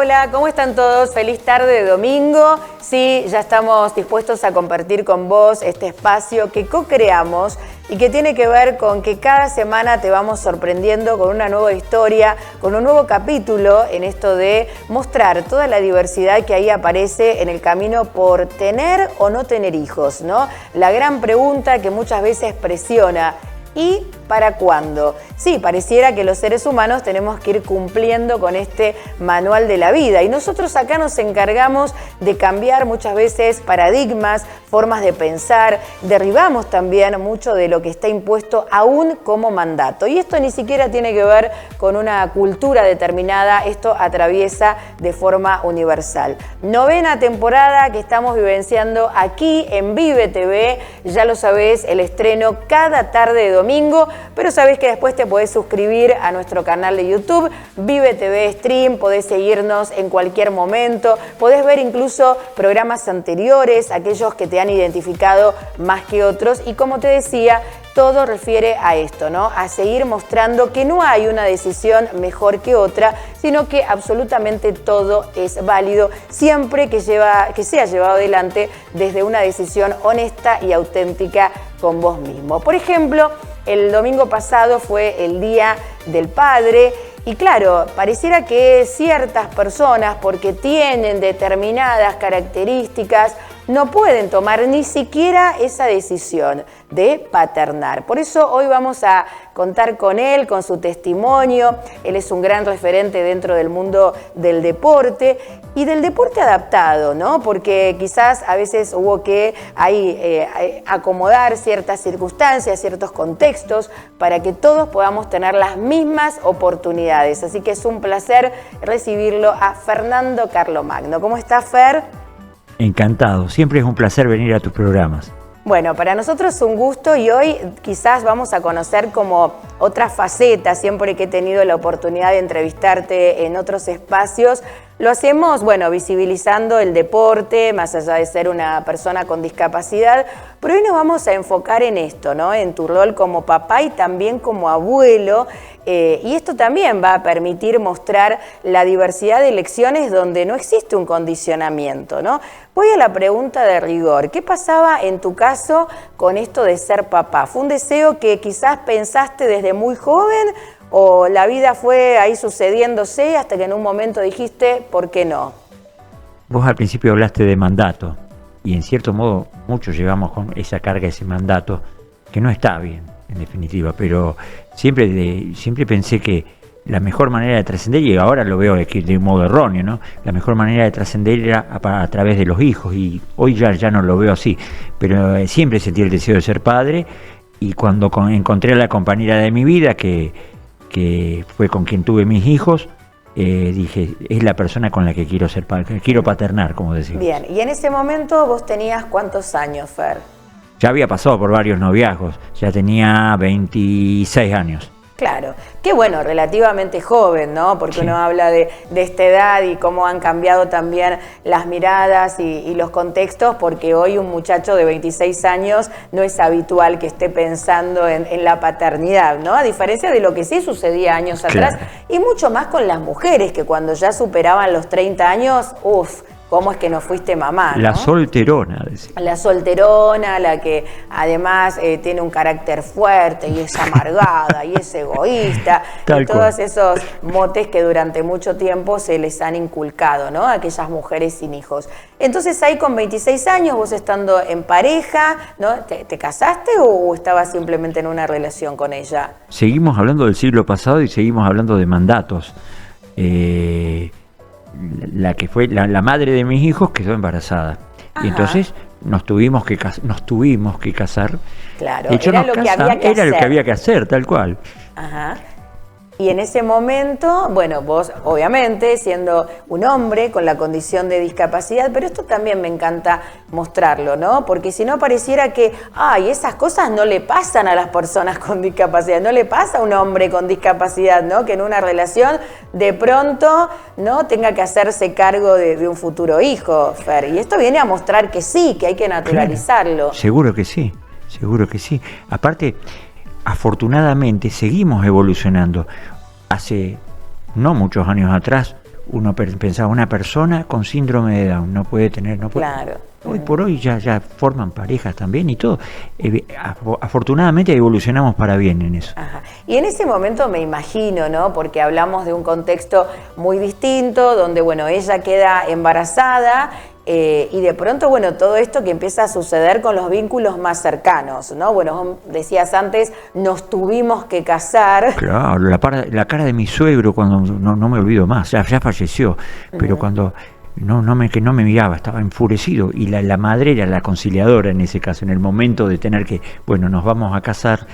Hola, ¿cómo están todos? Feliz tarde de domingo. Sí, ya estamos dispuestos a compartir con vos este espacio que co-creamos y que tiene que ver con que cada semana te vamos sorprendiendo con una nueva historia, con un nuevo capítulo en esto de mostrar toda la diversidad que ahí aparece en el camino por tener o no tener hijos, ¿no? La gran pregunta que muchas veces presiona. ¿Y para cuándo? Sí, pareciera que los seres humanos tenemos que ir cumpliendo con este manual de la vida y nosotros acá nos encargamos de cambiar muchas veces paradigmas, formas de pensar, derribamos también mucho de lo que está impuesto aún como mandato. Y esto ni siquiera tiene que ver con una cultura determinada, esto atraviesa de forma universal. 9ª temporada que estamos vivenciando aquí en Vive TV, ya lo sabés, el estreno cada tarde de domingo, pero sabés que después te podés suscribir a nuestro canal de YouTube, Vive TV Stream, podés seguirnos en cualquier momento, podés ver incluso programas anteriores, aquellos que te han identificado más que otros, y como te decía, todo refiere a esto, ¿no? A seguir mostrando que no hay una decisión mejor que otra, sino que absolutamente todo es válido, siempre que sea llevado adelante desde una decisión honesta y auténtica con vos mismo. Por ejemplo, el domingo pasado fue el Día del Padre y claro, pareciera que ciertas personas, porque tienen determinadas características, no pueden tomar ni siquiera esa decisión de paternar. Por eso hoy vamos a contar con él, con su testimonio. Él es un gran referente dentro del mundo del deporte y del deporte adaptado, ¿no? Porque quizás a veces hubo que acomodar ciertas circunstancias, ciertos contextos para que todos podamos tener las mismas oportunidades. Así que es un placer recibirlo a Fernando Carlomagno. ¿Cómo está, Fer? Encantado, siempre es un placer venir a tus programas. Bueno, para nosotros es un gusto y hoy quizás vamos a conocer como otra faceta, siempre que he tenido la oportunidad de entrevistarte en otros espacios. Lo hacemos, bueno, visibilizando el deporte, más allá de ser una persona con discapacidad, pero hoy nos vamos a enfocar en esto, ¿no? En tu rol como papá y también como abuelo, y esto también va a permitir mostrar la diversidad de elecciones donde no existe un condicionamiento, ¿no? Voy a la pregunta de rigor. ¿Qué pasaba en tu caso con esto de ser papá? ¿Fue un deseo que quizás pensaste desde muy joven o la vida fue ahí sucediéndose hasta que en un momento dijiste, ¿por qué no? Vos al principio hablaste de mandato y en cierto modo muchos llevamos con esa carga, ese mandato, que no está bien, en definitiva, pero siempre pensé que la mejor manera de trascender, y ahora lo veo de un modo erróneo, ¿no? La mejor manera de trascender era a través de los hijos, y hoy ya no lo veo así, pero siempre sentí el deseo de ser padre, y cuando encontré a la compañera de mi vida, que fue con quien tuve mis hijos, dije, es la persona con la que quiero ser padre, quiero paternar, como decimos. Bien, y en ese momento vos tenías ¿cuántos años, Fer? Ya había pasado por varios noviazgos, ya tenía 26 años. Claro, qué bueno, relativamente joven, ¿no? Porque sí, uno habla de esta edad y cómo han cambiado también las miradas y los contextos, porque hoy un muchacho de 26 años no es habitual que esté pensando en la paternidad, ¿no? A diferencia de lo que sí sucedía años atrás, y mucho más con las mujeres, que cuando ya superaban los 30 años, ¿cómo es que no fuiste mamá? La ¿no? solterona. Decía. La solterona, la que además tiene un carácter fuerte y es amargada y es egoísta. Y todos esos motes que durante mucho tiempo se les han inculcado, ¿no? A aquellas mujeres sin hijos. Entonces ahí con 26 años, vos estando en pareja, ¿no? ¿Te casaste o estabas simplemente en una relación con ella? Seguimos hablando del siglo pasado y seguimos hablando de mandatos. La que fue la madre de mis hijos quedó embarazada. Ajá. Y entonces nos tuvimos que casar. Claro, de hecho, era lo que había que hacer, tal cual. Ajá. Y en ese momento, bueno, vos obviamente siendo un hombre con la condición de discapacidad, pero esto también me encanta mostrarlo, ¿no? Porque si no pareciera que, esas cosas no le pasan a las personas con discapacidad, no le pasa a un hombre con discapacidad, ¿no? Que en una relación de pronto, ¿no? Tenga que hacerse cargo de un futuro hijo, Fer. Y esto viene a mostrar que sí, que hay que naturalizarlo. Claro, seguro que sí. Aparte, afortunadamente seguimos evolucionando. Hace no muchos años atrás, uno pensaba, una persona con síndrome de Down no puede tener, no puede. Claro. Hoy por hoy ya forman parejas también y todo. Afortunadamente evolucionamos para bien en eso. Ajá. Y en ese momento me imagino, ¿no? Porque hablamos de un contexto muy distinto, donde, bueno, ella queda embarazada y de pronto, bueno, todo esto que empieza a suceder con los vínculos más cercanos, ¿no? Bueno, decías antes, nos tuvimos que casar. Claro, la cara de mi suegro cuando no me olvido más, ya falleció, pero cuando que no me miraba, estaba enfurecido, y la madre era la conciliadora en ese caso, en el momento de tener que, bueno, nos vamos a casar,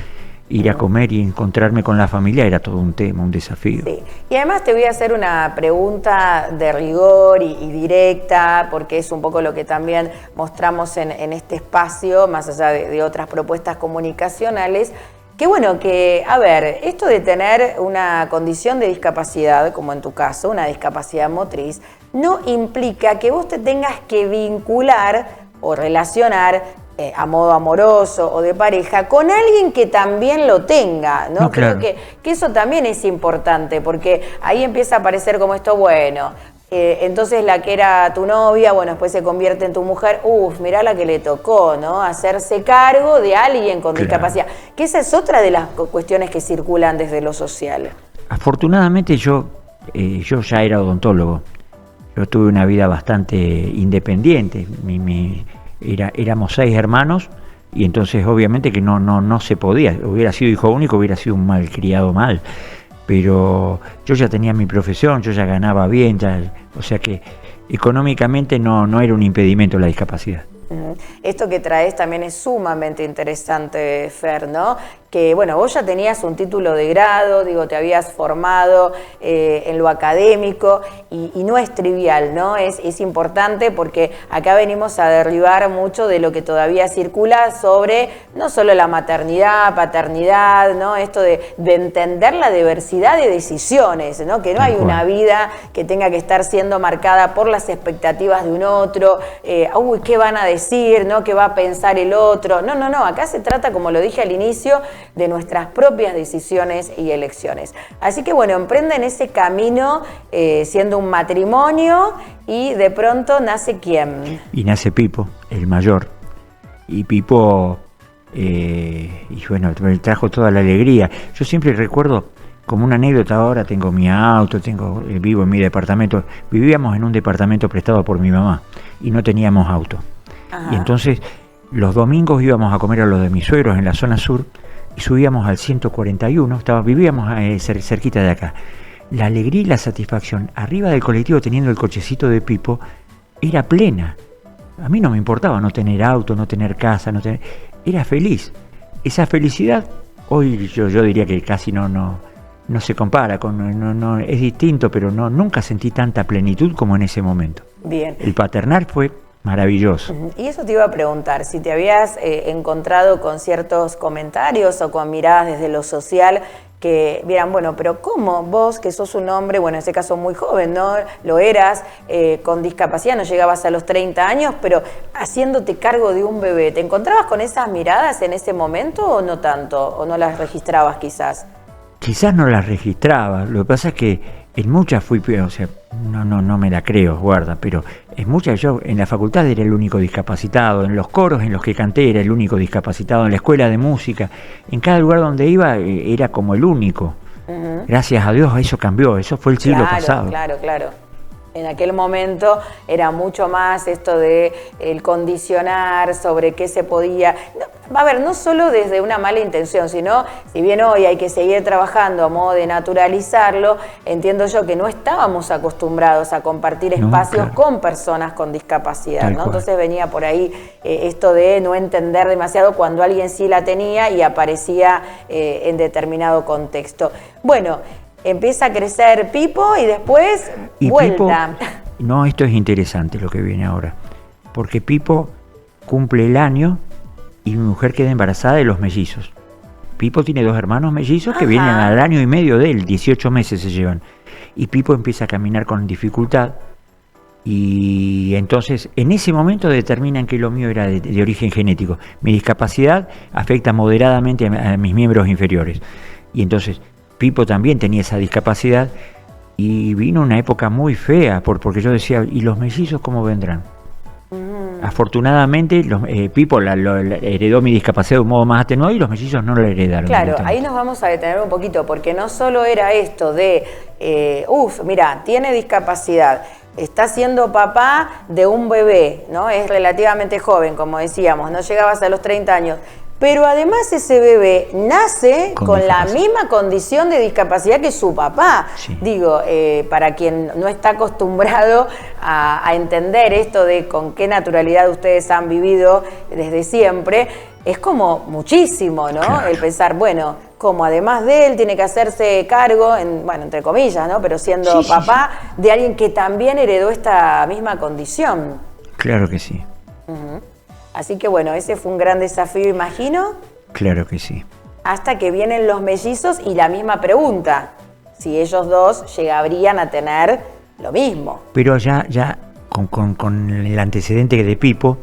ir a comer y encontrarme con la familia era todo un tema, un desafío. Sí. Y además te voy a hacer una pregunta de rigor y directa, porque es un poco lo que también mostramos en este espacio, más allá de otras propuestas comunicacionales. Que bueno, que, a ver, esto de tener una condición de discapacidad, como en tu caso, una discapacidad motriz, no implica que vos te tengas que vincular o relacionar a modo amoroso o de pareja con alguien que también lo tenga, ¿no? Claro. Creo que eso también es importante, porque ahí empieza a aparecer como esto, bueno, entonces la que era tu novia, bueno, después se convierte en tu mujer, mirá la que le tocó, ¿no? Hacerse cargo de alguien con discapacidad, que esa es otra de las cuestiones que circulan desde lo social. Afortunadamente yo ya era odontólogo, yo tuve una vida bastante independiente, éramos 6 hermanos y entonces obviamente que no se podía, hubiera sido hijo único, hubiera sido un malcriado mal. Pero yo ya tenía mi profesión, yo ya ganaba bien, o sea que económicamente no era un impedimento la discapacidad. Esto que traes también es sumamente interesante, Fer, ¿no? Que, bueno, vos ya tenías un título de grado, digo, te habías formado en lo académico y no es trivial, ¿no? Es importante porque acá venimos a derribar mucho de lo que todavía circula sobre no solo la maternidad, paternidad, ¿no? Esto de entender la diversidad de decisiones, ¿no? Que no hay una vida que tenga que estar siendo marcada por las expectativas de un otro, ¿qué van a decir, ¿no? ¿Qué va a pensar el otro? No, acá se trata, como lo dije al inicio, de nuestras propias decisiones y elecciones. Así que bueno, emprenden ese camino siendo un matrimonio y de pronto nace ¿quién? Y nace Pipo, el mayor. Y Pipo, y bueno, me trajo toda la alegría. Yo siempre recuerdo, como una anécdota ahora, tengo mi auto, vivo en mi departamento. Vivíamos en un departamento prestado por mi mamá y no teníamos auto. Ajá. Y entonces los domingos íbamos a comer a los de mis suegros en la zona sur y subíamos al 141, vivíamos cerquita de acá. La alegría y la satisfacción arriba del colectivo teniendo el cochecito de Pipo era plena. A mí no me importaba no tener auto, no tener casa, era feliz. Esa felicidad hoy yo diría que casi no se compara, es distinto, pero nunca sentí tanta plenitud como en ese momento. Bien. El paternar fue maravilloso. Y eso te iba a preguntar, si te habías encontrado con ciertos comentarios o con miradas desde lo social que vieran, bueno, pero ¿cómo vos, que sos un hombre, bueno, en ese caso muy joven, ¿no? Lo eras, con discapacidad, no llegabas a los 30 años, pero haciéndote cargo de un bebé, ¿te encontrabas con esas miradas en ese momento o no tanto? ¿O no las registrabas quizás? Quizás no las registraba, lo que pasa es que en muchas fui, o sea, no me la creo, guarda, pero en muchas yo en la facultad era el único discapacitado, en los coros en los que canté era el único discapacitado, en la escuela de música, en cada lugar donde iba era como el único. Gracias a Dios eso cambió, eso fue el siglo pasado. Claro. En aquel momento era mucho más esto de el condicionar sobre qué se podía. A ver, no solo desde una mala intención, sino, si bien hoy hay que seguir trabajando a modo de naturalizarlo, entiendo yo que no estábamos acostumbrados a compartir espacios con personas con discapacidad, ¿no? Entonces venía por ahí esto de no entender demasiado cuando alguien sí la tenía y aparecía en determinado contexto. Bueno, empieza a crecer Pipo y después vuelta. Pipo, esto es interesante lo que viene ahora, porque Pipo cumple el año y mi mujer queda embarazada de los mellizos. Pipo tiene 2 hermanos mellizos que vienen al año y medio de él, 18 meses se llevan. Y Pipo empieza a caminar con dificultad y entonces en ese momento determinan que lo mío era de origen genético. Mi discapacidad afecta moderadamente a mis miembros inferiores. Y entonces Pipo también tenía esa discapacidad Y vino una época muy fea, porque yo decía, ¿y los mellizos cómo vendrán? Afortunadamente, Pipo heredó mi discapacidad de un modo más atenuado y los mellizos no la heredaron. Claro, ahí nos vamos a detener un poquito, porque no solo era esto de, mira, tiene discapacidad, está siendo papá de un bebé, ¿no? Es relativamente joven, como decíamos, no llegabas a los 30 años. Pero además ese bebé nace con la misma condición de discapacidad que su papá. Sí. Digo, para quien no está acostumbrado a entender esto de con qué naturalidad ustedes han vivido desde siempre, es como muchísimo, ¿no? Claro. El pensar, bueno, como además de él tiene que hacerse cargo, entre comillas, ¿no? Pero siendo papá de alguien que también heredó esta misma condición. Claro que sí. Así que bueno, ese fue un gran desafío, imagino. Claro que sí. Hasta que vienen los mellizos y la misma pregunta, si ellos dos llegarían a tener lo mismo. Pero ya con el antecedente de Pipo,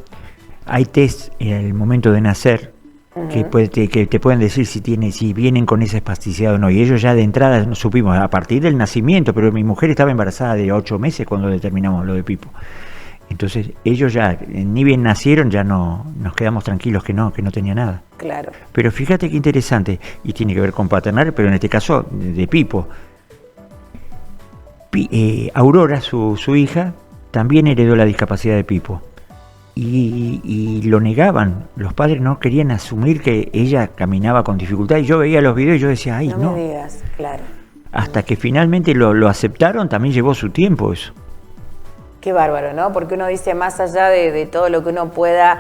hay test en el momento de nacer que te pueden decir si vienen con esa espasticidad o no. Y ellos ya de entrada no supimos, a partir del nacimiento, pero mi mujer estaba embarazada de 8 meses cuando determinamos lo de Pipo. Entonces ellos ya, ni bien nacieron, ya no nos quedamos tranquilos que no tenía nada. Claro. Pero fíjate qué interesante, y tiene que ver con paternar, pero en este caso de Pipo. Aurora, su hija, también heredó la discapacidad de Pipo. Y lo negaban, los padres no querían asumir que ella caminaba con dificultad. Y yo veía los videos y yo decía, ay, no. Me digas, claro. Hasta que finalmente lo aceptaron, también llevó su tiempo eso. Qué bárbaro, ¿no? Porque uno dice, más allá de todo lo que uno pueda,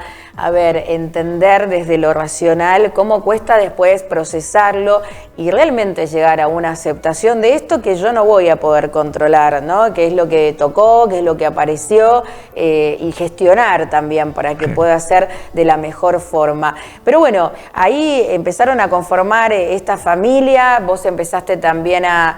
entender desde lo racional, cómo cuesta después procesarlo y realmente llegar a una aceptación de esto que yo no voy a poder controlar, ¿no? Qué es lo que tocó, qué es lo que apareció y gestionar también para que pueda ser de la mejor forma. Pero bueno, ahí empezaron a conformar esta familia, vos empezaste también a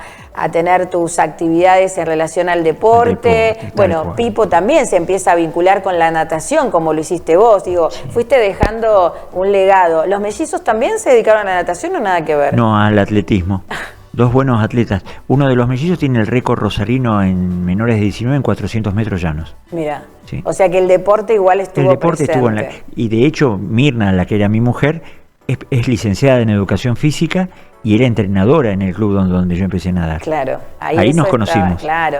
tener tus actividades en relación al deporte. Bueno, Pipo también se empieza a vincular con la natación, como lo hiciste vos. Digo, fuiste dejando un legado. ¿Los mellizos también se dedicaron a la natación o nada que ver? No, al atletismo. Dos buenos atletas. Uno de los mellizos tiene el récord rosarino en menores de 19 en 400 metros llanos. Mira, sí. O sea que el deporte igual estuvo presente. El deporte estuvo y de hecho, Mirna, la que era mi mujer, es licenciada en educación física y era entrenadora en el club donde yo empecé a nadar. Claro, ahí nos conocimos. Claro,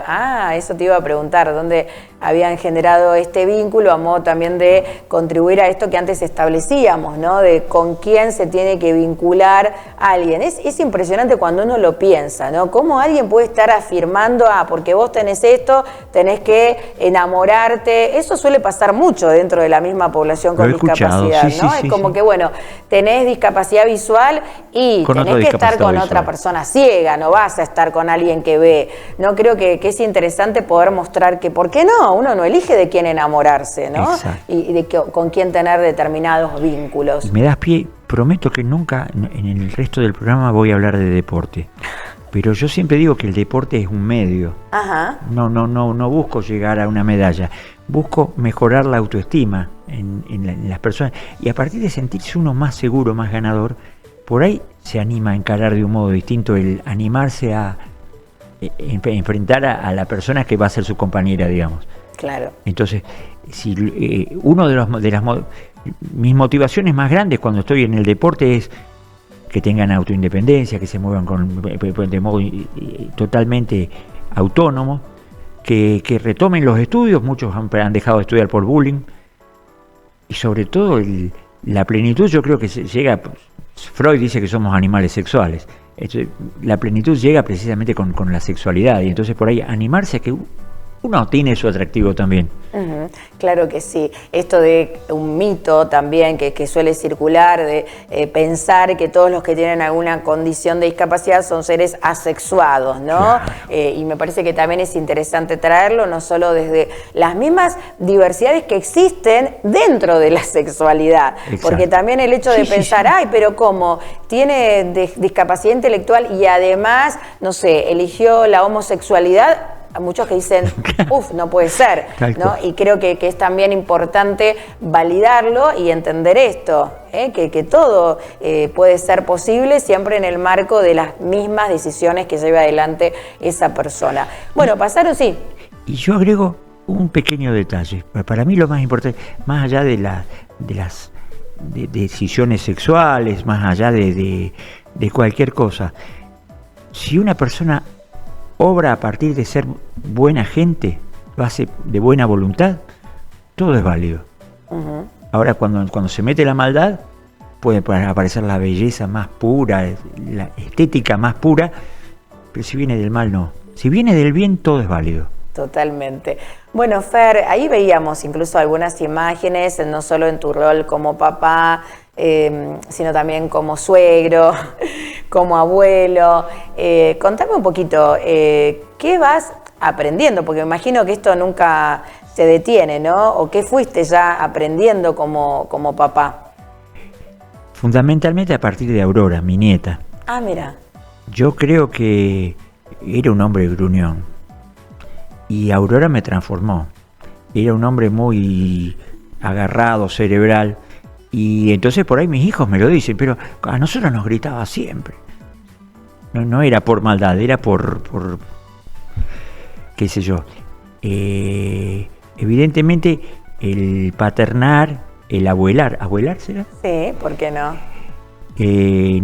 eso te iba a preguntar, ¿dónde habían generado este vínculo a modo también de contribuir a esto que antes establecíamos, ¿no? De con quién se tiene que vincular alguien. Es impresionante cuando uno lo piensa, ¿no? Cómo alguien puede estar afirmando, porque vos tenés esto, tenés que enamorarte. Eso suele pasar mucho dentro de la misma población con discapacidad, ¿no? Es como que, bueno, tenés discapacidad visual y tenés que estar con otra persona ciega, no vas a estar con alguien que ve. No, creo que es interesante poder mostrar que, ¿por qué no? Uno no elige de quién enamorarse, ¿no? Y con quién tener determinados vínculos. Me das pie, prometo que nunca en el resto del programa voy a hablar de deporte. Pero yo siempre digo que el deporte es un medio. Ajá. No busco llegar a una medalla. Busco mejorar la autoestima en las personas. Y a partir de sentirse uno más seguro, más ganador, por ahí se anima a encarar de un modo distinto, el animarse a enfrentar a la persona que va a ser su compañera, digamos. Claro. Entonces, si uno mis motivaciones más grandes cuando estoy en el deporte es que tengan autoindependencia, que se muevan de modo totalmente autónomo, que retomen los estudios. Muchos han dejado de estudiar por bullying, y sobre todo la plenitud. Yo creo que llega. Freud dice que somos animales sexuales. La plenitud llega precisamente con la sexualidad, y entonces por ahí animarse a que uno tiene su atractivo también. Claro que sí. Esto de un mito también que suele circular, de pensar que todos los que tienen alguna condición de discapacidad son seres asexuados, ¿no? Claro. Y me parece que también es interesante traerlo, no solo desde las mismas diversidades que existen dentro de la sexualidad. Exacto. Porque también el hecho de pensar, pero ¿cómo? Tiene discapacidad intelectual y además, no sé, eligió la homosexualidad. Hay muchos que dicen, no puede ser, ¿no? Y creo que es también importante validarlo y entender esto, que todo puede ser posible siempre en el marco de las mismas decisiones que lleve adelante esa persona. Bueno, pasaron, sí. Y yo agrego un pequeño detalle. Para mí lo más importante, más allá de las decisiones sexuales, más allá de cualquier cosa, si una persona obra a partir de ser buena gente, lo hace de buena voluntad, todo es válido. Uh-huh. Ahora cuando se mete la maldad, puede aparecer la belleza más pura, la estética más pura, pero si viene del mal no. Si viene del bien, todo es válido. Totalmente. Bueno, Fer, ahí veíamos incluso algunas imágenes, no solo en tu rol como papá, sino también como suegro, como abuelo. Contame un poquito, ¿qué vas aprendiendo? Porque me imagino que esto nunca se detiene, ¿no? ¿O qué fuiste ya aprendiendo como papá? Fundamentalmente a partir de Aurora, mi nieta. Ah, mira. Yo creo que era un hombre gruñón. Y Aurora me transformó. Era un hombre muy agarrado, cerebral. Y entonces por ahí mis hijos me lo dicen, pero a nosotros nos gritaba siempre. No era por maldad, era por qué sé yo. Evidentemente el paternar, el abuelar. ¿Abuelar será? Sí, ¿por qué no?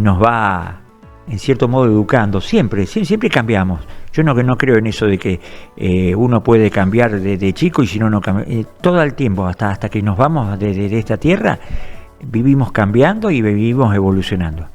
Nos va, en cierto modo, educando. Siempre cambiamos. Yo no creo en eso de que uno puede cambiar de chico y si no cambia. Todo el tiempo, hasta que nos vamos de esta tierra, vivimos cambiando y vivimos evolucionando.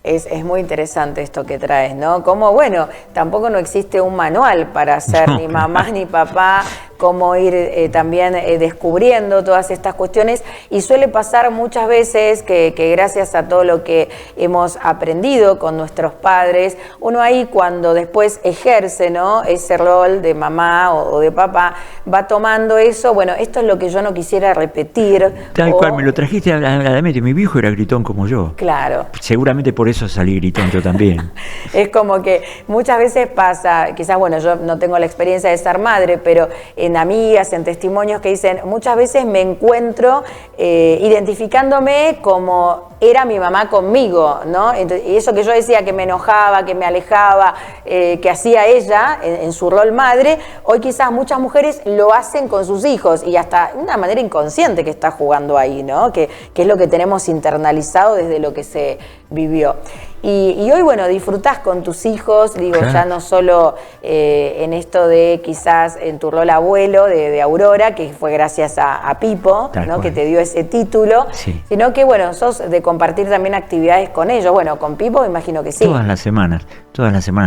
Es muy interesante esto que traes, ¿no? Como, bueno, tampoco no existe un manual para ser ni mamá ni papá, cómo ir también descubriendo todas estas cuestiones, y suele pasar muchas veces que gracias a todo lo que hemos aprendido con nuestros padres, uno ahí cuando después ejerce, ¿no?, ese rol de mamá o de papá, va tomando eso, bueno, esto es lo que yo no quisiera repetir. Tal cual, me lo trajiste a la mente, mi viejo era gritón como yo. Claro. Seguramente por eso salí gritón yo también. Es como que muchas veces pasa, quizás, bueno, yo no tengo la experiencia de ser madre, pero en amigas, en testimonios que dicen, muchas veces me encuentro identificándome como era mi mamá conmigo, ¿no? Entonces, y eso que yo decía que me enojaba, que me alejaba, que hacía ella en su rol madre, hoy quizás muchas mujeres lo hacen con sus hijos y hasta una manera inconsciente que está jugando ahí, ¿no? Que es lo que tenemos internalizado desde lo que se vivió. Y hoy, bueno, disfrutás con tus hijos, digo, claro, ya no solo en esto de quizás en tu rol abuelo de Aurora, que fue gracias a Pipo, ¿no?, que te dio ese título, sí, sino que, bueno, sos de compartir también actividades con ellos. Bueno, con Pipo me imagino que sí. Todas las semanas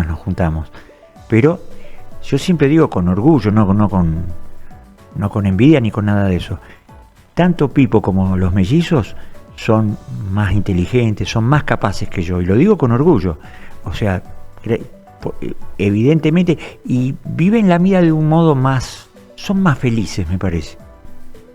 nos juntamos. Pero yo siempre digo con orgullo, no con envidia ni con nada de eso. Tanto Pipo como los mellizos son más inteligentes, son más capaces que yo, y lo digo con orgullo, o sea, evidentemente, y viven la vida de un modo son más felices, me parece.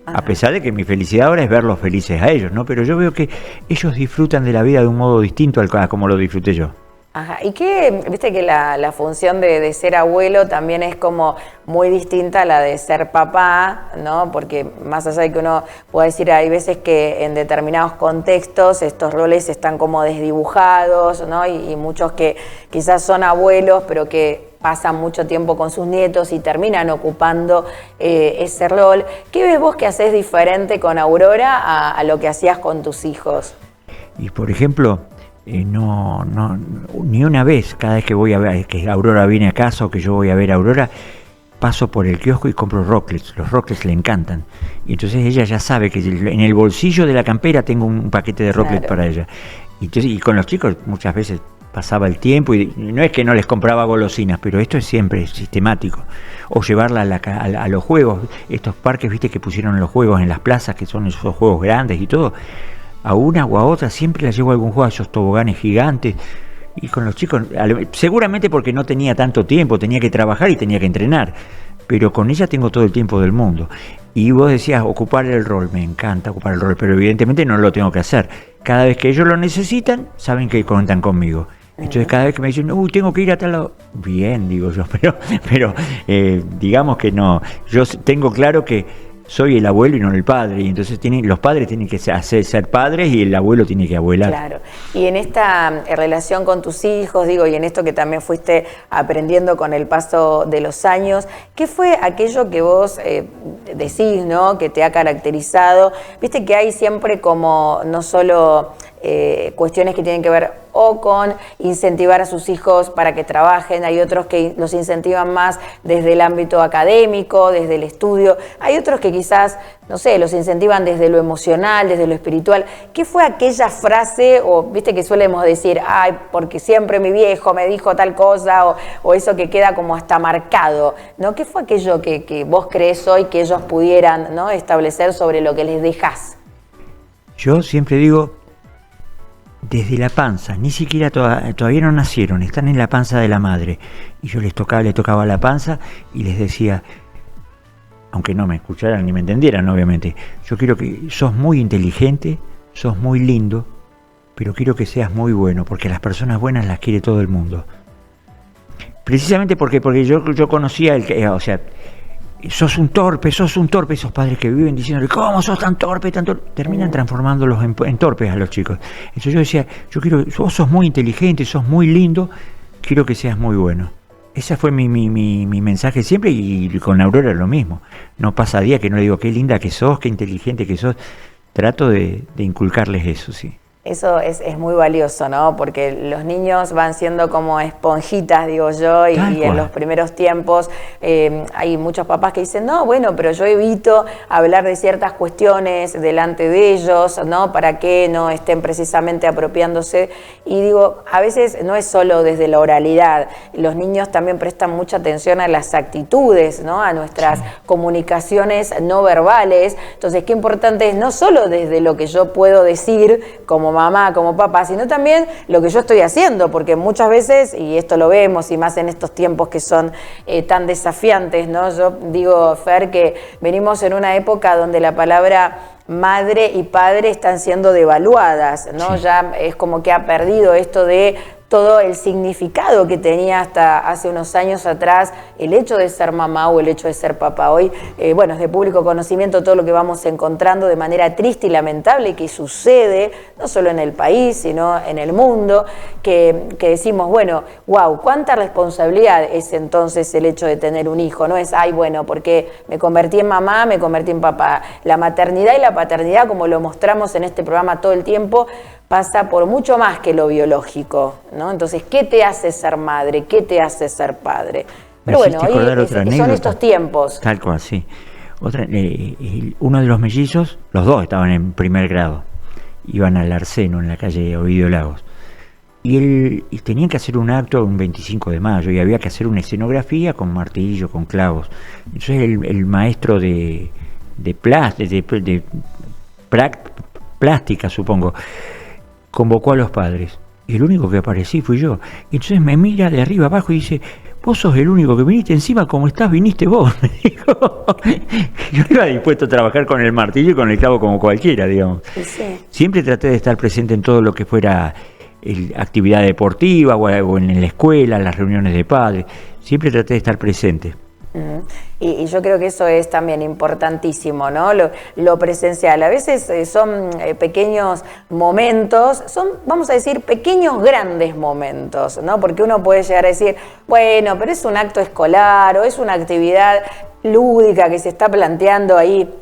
Ajá. A pesar de que mi felicidad ahora es verlos felices a ellos, ¿no? Pero yo veo que ellos disfrutan de la vida de un modo distinto a como lo disfruté yo. Ajá, y que, viste que la función de ser abuelo también es como muy distinta a la de ser papá, ¿no? Porque más allá de que uno pueda decir, hay veces que en determinados contextos estos roles están como desdibujados, ¿no? Y muchos que quizás son abuelos, pero que pasan mucho tiempo con sus nietos y terminan ocupando ese rol. ¿Qué ves vos que haces diferente con Aurora a lo que hacías con tus hijos? Y por ejemplo, ni una vez, cada vez que voy a ver, que Aurora viene a casa o que yo voy a ver a Aurora, paso por el kiosco y compro rocklets. Los rocklets le encantan. Y entonces ella ya sabe que en el bolsillo de la campera tengo un paquete de rocklets, claro, para ella. Y con los chicos muchas veces pasaba el tiempo y no es que no les compraba golosinas, pero esto es siempre sistemático. O llevarla a los juegos, estos parques, viste, que pusieron los juegos en las plazas, que son esos juegos grandes y todo. A una o a otra siempre la llevo a algún juego, a esos toboganes gigantes, y con los chicos, seguramente porque no tenía tanto tiempo, tenía que trabajar y tenía que entrenar, pero con ella tengo todo el tiempo del mundo. Y vos decías, ocupar el rol, me encanta ocupar el rol, pero evidentemente no lo tengo que hacer. Cada vez que ellos lo necesitan, saben que cuentan conmigo. Entonces cada vez que me dicen, tengo que ir a tal lado, bien, digo yo, pero digamos que no, yo tengo claro que soy el abuelo y no el padre, y entonces los padres tienen que ser padres y el abuelo tiene que abuelar. Claro, y en esta relación con tus hijos, digo, y en esto que también fuiste aprendiendo con el paso de los años, ¿qué fue aquello que vos decís, ¿no?, que te ha caracterizado? Viste que hay siempre como no solo cuestiones que tienen que ver o con incentivar a sus hijos para que trabajen, hay otros que los incentivan más desde el ámbito académico, desde el estudio, hay otros que quizás, no sé, los incentivan desde lo emocional, desde lo espiritual. ¿Qué fue aquella frase, o viste que solemos decir, ay, porque siempre mi viejo me dijo tal cosa, o eso que queda como hasta marcado, ¿no? ¿Qué fue aquello que vos crees hoy que ellos pudieran, ¿no?, establecer sobre lo que les dejás? Yo siempre digo, desde la panza, ni siquiera todavía no nacieron, están en la panza de la madre. Y yo les tocaba la panza y les decía, aunque no me escucharan ni me entendieran, obviamente, yo quiero que sos muy inteligente, sos muy lindo, pero quiero que seas muy bueno, porque las personas buenas las quiere todo el mundo. Precisamente porque yo conocía o sea, sos un torpe, esos padres que viven diciéndole, ¿cómo sos tan torpe, terminan transformándolos en torpes a los chicos. Entonces yo decía, vos sos muy inteligente, sos muy lindo, quiero que seas muy bueno. Ese fue mi mensaje siempre, y con Aurora lo mismo. No pasa día que no le digo, qué linda que sos, qué inteligente que sos. Trato de inculcarles eso, sí. Eso es muy valioso, ¿no? Porque los niños van siendo como esponjitas, digo yo, y en los primeros tiempos hay muchos papás que dicen, no, bueno, pero yo evito hablar de ciertas cuestiones delante de ellos, ¿no?, para que no estén precisamente apropiándose. Y digo, a veces no es solo desde la oralidad, los niños también prestan mucha atención a las actitudes, ¿no?, a nuestras comunicaciones no verbales. Entonces, qué importante es no solo desde lo que yo puedo decir como mamá, como papá, sino también lo que yo estoy haciendo, porque muchas veces, y esto lo vemos, y más en estos tiempos que son tan desafiantes, ¿no? Yo digo, Fer, que venimos en una época donde la palabra madre y padre están siendo devaluadas, ¿no? Sí. Ya es como que ha perdido esto de todo el significado que tenía hasta hace unos años atrás el hecho de ser mamá o el hecho de ser papá. Hoy, bueno, es de público conocimiento todo lo que vamos encontrando de manera triste y lamentable que sucede, no solo en el país, sino en el mundo, que decimos, bueno, wow, cuánta responsabilidad es entonces el hecho de tener un hijo. No es, ay, bueno, porque me convertí en mamá, me convertí en papá. La maternidad y la paternidad, como lo mostramos en este programa todo el tiempo, pasa por mucho más que lo biológico, ¿no? Entonces, ¿qué te hace ser madre? ¿Qué te hace ser padre? Pero bueno, hoy son estos tiempos. Tal cual, sí. Uno de los mellizos, los dos estaban en primer grado, iban al Arseno, en la calle Ovidio Lagos, y tenían que hacer un acto un 25 de mayo, y había que hacer una escenografía con martillo, con clavos. Entonces el maestro de plástica, supongo, convocó a los padres, y el único que aparecí fui yo. Y entonces me mira de arriba abajo y dice, vos sos el único que viniste, encima como estás viniste vos, me dijo. Yo iba dispuesto a trabajar con el martillo y con el clavo como cualquiera, digamos. Sí. Siempre traté de estar presente en todo lo que fuera actividad deportiva o en la escuela, las reuniones de padres, siempre traté de estar presente. Y yo creo que eso es también importantísimo, ¿no? Lo presencial. A veces son pequeños momentos, son, vamos a decir, pequeños grandes momentos, ¿no? Porque uno puede llegar a decir, bueno, pero es un acto escolar o es una actividad lúdica que se está planteando ahí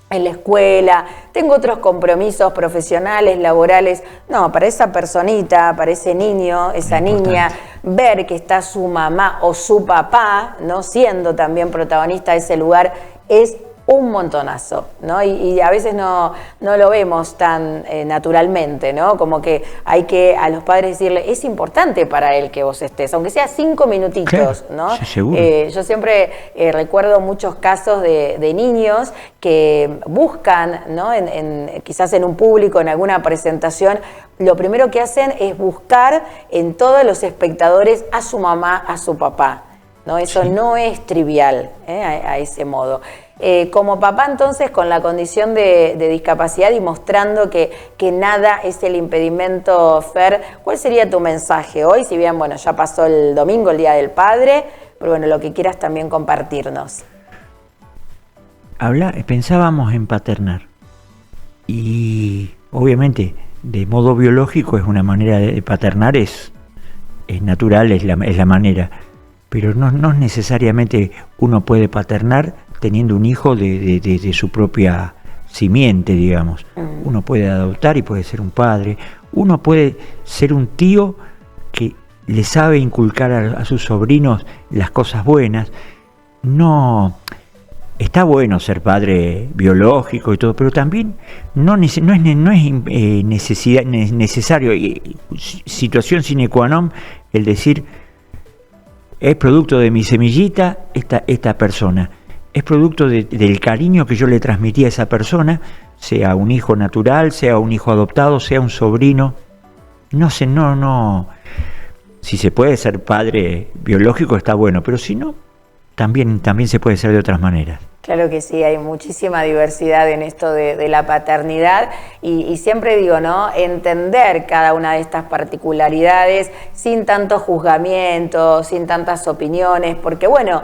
en la escuela, tengo otros compromisos profesionales, laborales. No, para esa personita, para ese niño, esa niña, ver que está su mamá o su papá, ¿no?, siendo también protagonista de ese lugar, es un montonazo, ¿no? Y a veces no lo vemos tan naturalmente, ¿no? Como que hay que a los padres decirle, es importante para él que vos estés, aunque sea 5 minutitos, claro, ¿no? Sí, seguro. Yo siempre recuerdo muchos casos de niños que buscan, ¿no?, quizás en un público, en alguna presentación, lo primero que hacen es buscar en todos los espectadores a su mamá, a su papá, ¿no? Eso sí. No es trivial, a ese modo. Como papá entonces con la condición de discapacidad y mostrando que nada es el impedimento, Fer, ¿cuál sería tu mensaje hoy? Si bien, bueno, ya pasó el domingo, el Día del Padre, pero bueno, lo que quieras también compartirnos. Pensábamos en paternar y obviamente de modo biológico es una manera de paternar, es natural, es la manera, pero no necesariamente uno puede paternar teniendo un hijo de su propia simiente, digamos. Uno puede adoptar y puede ser un padre, uno puede ser un tío que le sabe inculcar a sus sobrinos las cosas buenas. No está bueno ser padre biológico y todo, pero también no es necesario, situación sine qua non, el decir es producto de mi semillita esta persona, es producto del cariño que yo le transmití a esa persona, sea un hijo natural, sea un hijo adoptado, sea un sobrino. No sé, si se puede ser padre biológico está bueno, pero si no, también se puede ser de otras maneras. Claro que sí, hay muchísima diversidad en esto de la paternidad y siempre digo, ¿no? Entender cada una de estas particularidades sin tanto juzgamiento, sin tantas opiniones, porque bueno,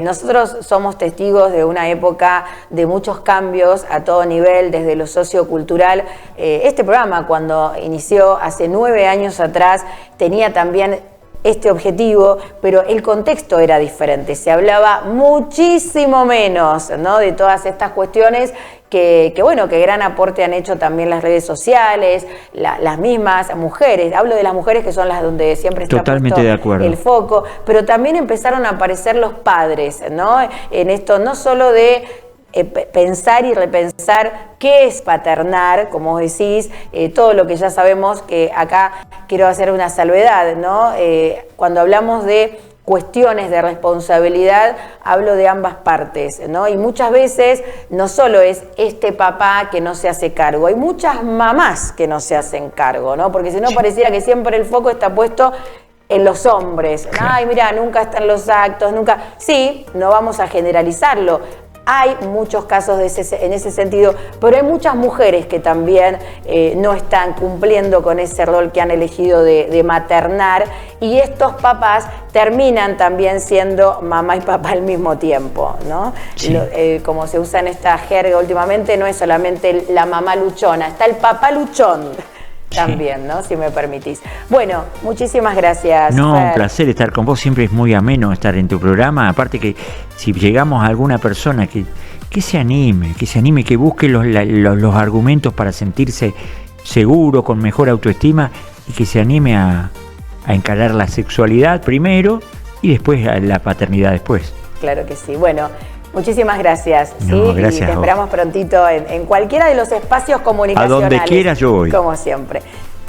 nosotros somos testigos de una época de muchos cambios a todo nivel, desde lo sociocultural. Este programa, cuando inició hace 9 años atrás, tenía también este objetivo, pero el contexto era diferente, se hablaba muchísimo menos, ¿no? De todas estas cuestiones que bueno, que gran aporte han hecho también las redes sociales, las mismas mujeres, hablo de las mujeres que son las donde siempre está totalmente puesto de acuerdo. El foco, pero también empezaron a aparecer los padres, ¿no? En esto no solo de pensar y repensar qué es paternar, como vos decís, todo lo que ya sabemos, que acá quiero hacer una salvedad, ¿no? Cuando hablamos de cuestiones de responsabilidad, hablo de ambas partes, ¿no? Y muchas veces no solo es este papá que no se hace cargo, hay muchas mamás que no se hacen cargo, ¿no? Porque si no pareciera que siempre el foco está puesto en los hombres. Ay, mira, nunca están los actos, nunca. Sí, no vamos a generalizarlo. Hay muchos casos en ese sentido, pero hay muchas mujeres que también no están cumpliendo con ese rol que han elegido de maternar, y estos papás terminan también siendo mamá y papá al mismo tiempo, ¿no? Sí. Como se usa en esta jerga últimamente, no es solamente la mamá luchona, está el papá luchón también, ¿no? Si me permitís. Bueno, muchísimas gracias. No, Fer. Un placer estar con vos, siempre es muy ameno estar en tu programa, aparte que si llegamos a alguna persona que se anime, que busque los argumentos para sentirse seguro, con mejor autoestima, y que se anime a encarar la sexualidad primero y después a la paternidad después. Claro que sí. Bueno, muchísimas gracias. No, ¿sí? Gracias. Y te esperamos prontito en cualquiera de los espacios comunicacionales. A donde quieras yo voy. Como siempre.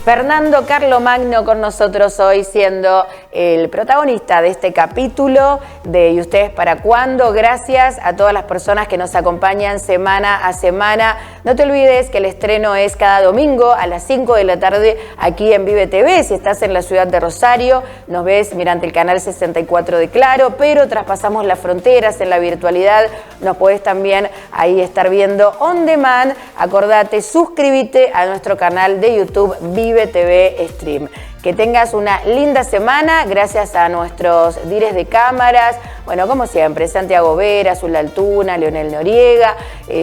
Fernando Carlomagno con nosotros hoy, siendo el protagonista de este capítulo de ¿Y ustedes para cuándo? Gracias a todas las personas que nos acompañan semana a semana. No te olvides que el estreno es cada domingo a las 5 de la tarde aquí en Vive TV. Si estás en la ciudad de Rosario, nos ves mediante el canal 64 de Claro, pero traspasamos las fronteras en la virtualidad. Nos podés también ahí estar viendo on demand. Acordate, suscríbete a nuestro canal de YouTube Vive TV Stream. Que tengas una linda semana, gracias a nuestros dires de cámaras, bueno, como siempre, Santiago Vera, Azul Altuna, Leonel Noriega,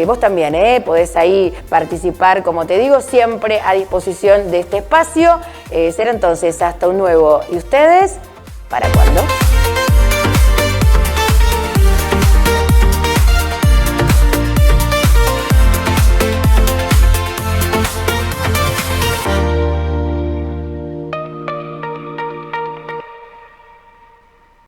vos también, podés ahí participar, como te digo, siempre a disposición de este espacio. Será entonces hasta un nuevo ¿Y ustedes para cuándo?